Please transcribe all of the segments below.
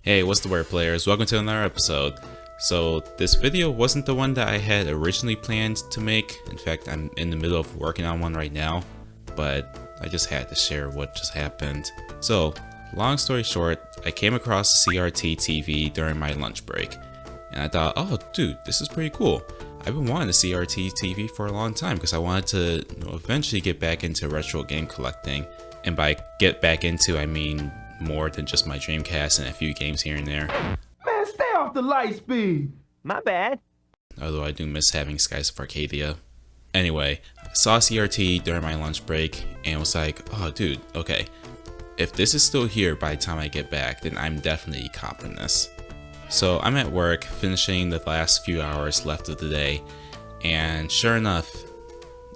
Hey, what's the word, players? Welcome to another episode. So this video wasn't the one that I had originally planned to make. In fact, I'm in the middle of working on one right now, but I just had to share what just happened. So long story short, I came across CRT TV during my lunch break, and I thought, oh dude, this is pretty cool. I've been wanting a CRT TV for a long time because I wanted to eventually get back into retro game collecting. And by get back into, I mean more than just my Dreamcast and a few games here and there. Man, stay off the light speed. My bad. Although I do miss having Skies of Arcadia. Anyway, I saw CRT during my lunch break and was like, oh dude, okay. If this is still here by the time I get back, then I'm definitely copping this. So I'm at work finishing the last few hours left of the day, and sure enough,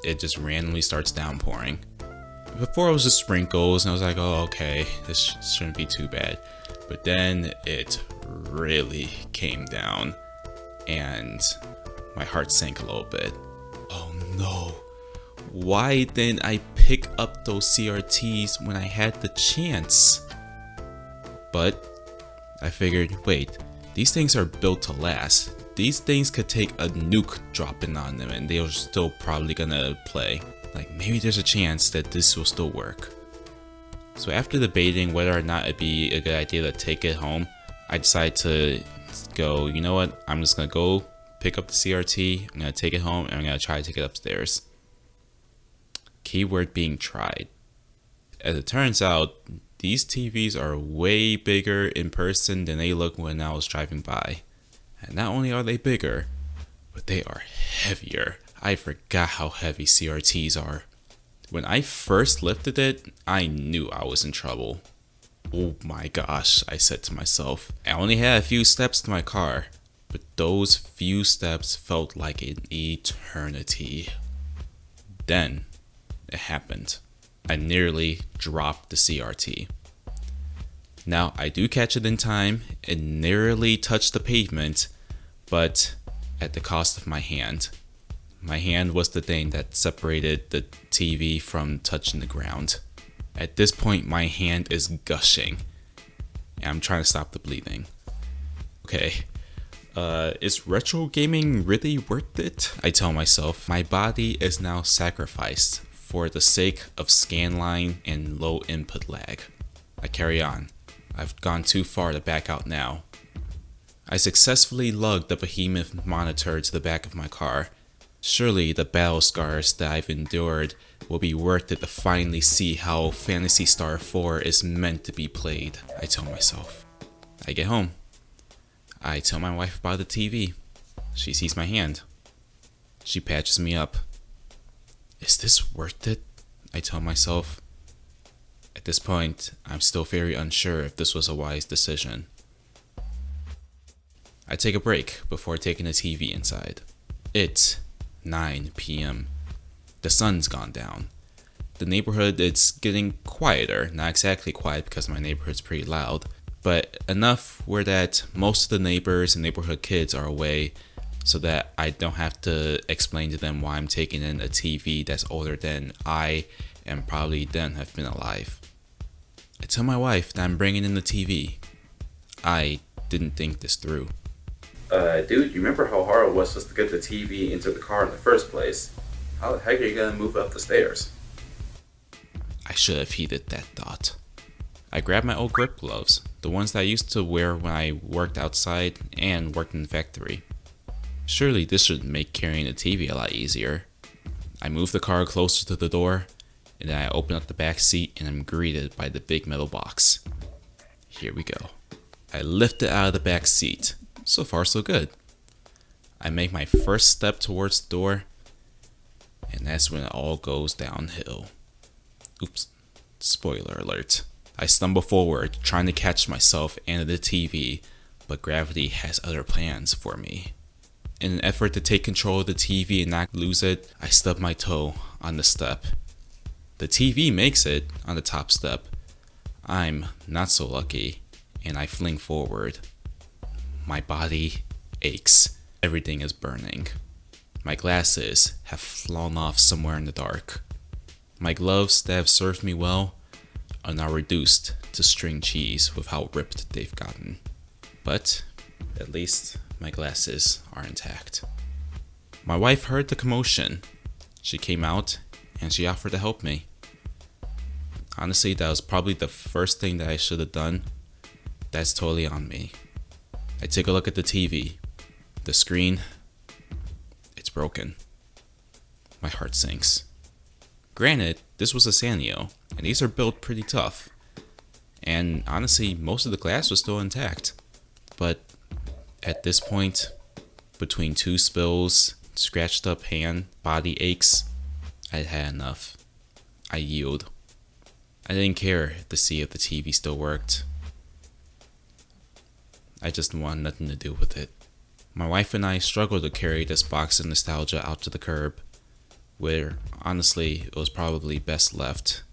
it just randomly starts downpouring. Before it was just sprinkles and I was like, oh okay, this shouldn't be too bad. But then it really came down and my heart sank a little bit. Oh no, why didn't I pick up those CRTs when I had the chance? But I figured, wait, these things are built to last. These things could take a nuke dropping on them and they're still probably gonna play. Like, maybe there's a chance that this will still work. So after debating whether or not it'd be a good idea to take it home, I decided to go, you know what, I'm just gonna go pick up the CRT, I'm gonna take it home, and I'm gonna try to take it upstairs. Keyword being tried. As it turns out, these TVs are way bigger in person than they look when I was driving by. And not only are they bigger, but they are heavier. I forgot how heavy CRTs are. When I first lifted it, I knew I was in trouble. Oh my gosh, I said to myself. I only had a few steps to my car, but those few steps felt like an eternity. Then, it happened. I nearly dropped the CRT. Now, I do catch it in time and nearly touched the pavement, but at the cost of my hand. My hand was the thing that separated the TV from touching the ground. At this point, my hand is gushing, and I'm trying to stop the bleeding. Okay, is retro gaming really worth it? I tell myself. My body is now sacrificed for the sake of scanline and low input lag. I carry on. I've gone too far to back out now. I successfully lugged the behemoth monitor to the back of my car. Surely the battle scars that I've endured will be worth it to finally see how Phantasy Star 4 is meant to be played, I tell myself. I get home. I tell my wife about the TV. She sees my hand. She patches me up. Is this worth it? I tell myself. At this point, I'm still very unsure if this was a wise decision. I take a break before taking the TV inside. It's 9 p.m. The sun's gone down. The neighborhood is getting quieter, not exactly quiet because my neighborhood's pretty loud, but enough where that most of the neighbors and neighborhood kids are away so that I don't have to explain to them why I'm taking in a TV that's older than I and probably then have been alive. I tell my wife that I'm bringing in the TV. I didn't think this through. Dude, you remember how hard it was just to get the TV into the car in the first place? How the heck are you gonna move up the stairs? I should have heeded that thought. I grabbed my old grip gloves, the ones that I used to wear when I worked outside and worked in the factory. Surely this should make carrying the TV a lot easier. I move the car closer to the door, and then I open up the back seat and I'm greeted by the big metal box. Here we go. I lift it out of the back seat. So far, so good. I make my first step towards the door, and that's when it all goes downhill. Oops, spoiler alert. I stumble forward, trying to catch myself and the TV, but gravity has other plans for me. In an effort to take control of the TV and not lose it, I stub my toe on the step. The TV makes it on the top step. I'm not so lucky, and I fling forward. My body aches. Everything is burning. My glasses have flown off somewhere in the dark. My gloves that have served me well are now reduced to string cheese with how ripped they've gotten. But at least my glasses are intact. My wife heard the commotion. She came out and she offered to help me. Honestly, that was probably the first thing that I should have done. That's totally on me. I take a look at the TV. The screen, it's broken. My heart sinks. Granted, this was a Sanyo, and these are built pretty tough. And honestly, most of the glass was still intact. But at this point, between 2 spills, scratched up hand, body aches, I'd had enough. I yield. I didn't care to see if the TV still worked. I just wanted nothing to do with it. My wife and I struggled to carry this box of nostalgia out to the curb, where honestly it was probably best left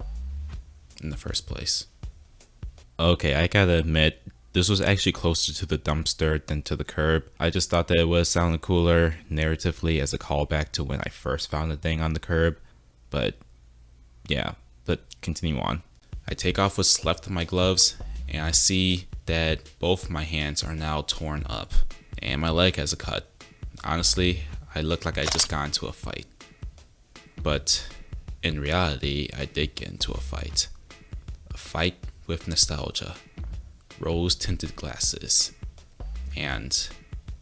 in the first place. Okay, I gotta admit, this was actually closer to the dumpster than to the curb. I just thought that it would sound cooler narratively as a callback to when I first found the thing on the curb. But yeah, but continue on. I take off what's left of my gloves and I see that both my hands are now torn up and my leg has a cut. Honestly, I look like I just got into a fight. But in reality, I did get into a fight. A fight with nostalgia, rose tinted glasses, and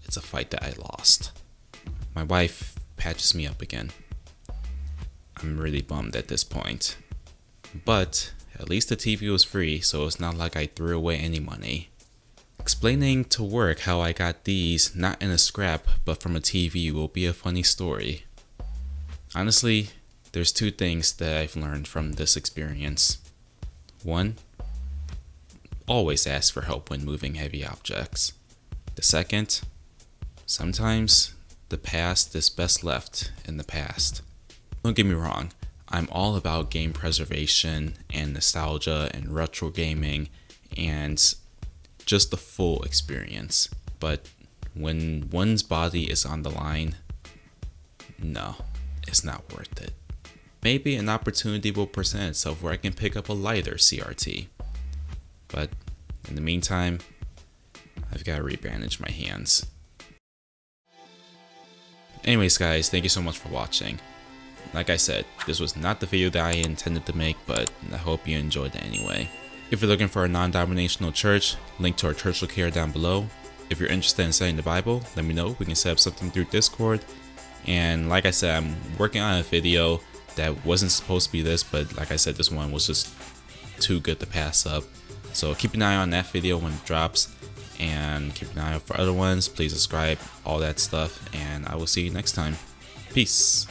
it's a fight that I lost. My wife patches me up again. I'm really bummed at this point. But at least the TV was free, so it's not like I threw away any money. Explaining to work how I got these not in a scrap but from a TV will be a funny story. Honestly, there's 2 things that I've learned from this experience. 1, always ask for help when moving heavy objects. The second, sometimes the past is best left in the past. Don't get me wrong, I'm all about game preservation and nostalgia and retro gaming and just the full experience. But when one's body is on the line, no, it's not worth it. Maybe an opportunity will present itself where I can pick up a lighter CRT. But in the meantime, I've got to rebandage my hands. Anyways guys, thank you so much for watching. Like I said, this was not the video that I intended to make, but I hope you enjoyed it anyway. If you're looking for a non-denominational church, link to our church locator down below. If you're interested in studying the Bible, let me know. We can set up something through Discord. And like I said, I'm working on a video that wasn't supposed to be this, but like I said, this one was just too good to pass up. So keep an eye on that video when it drops, and keep an eye out for other ones. Please subscribe, all that stuff, and I will see you next time. Peace.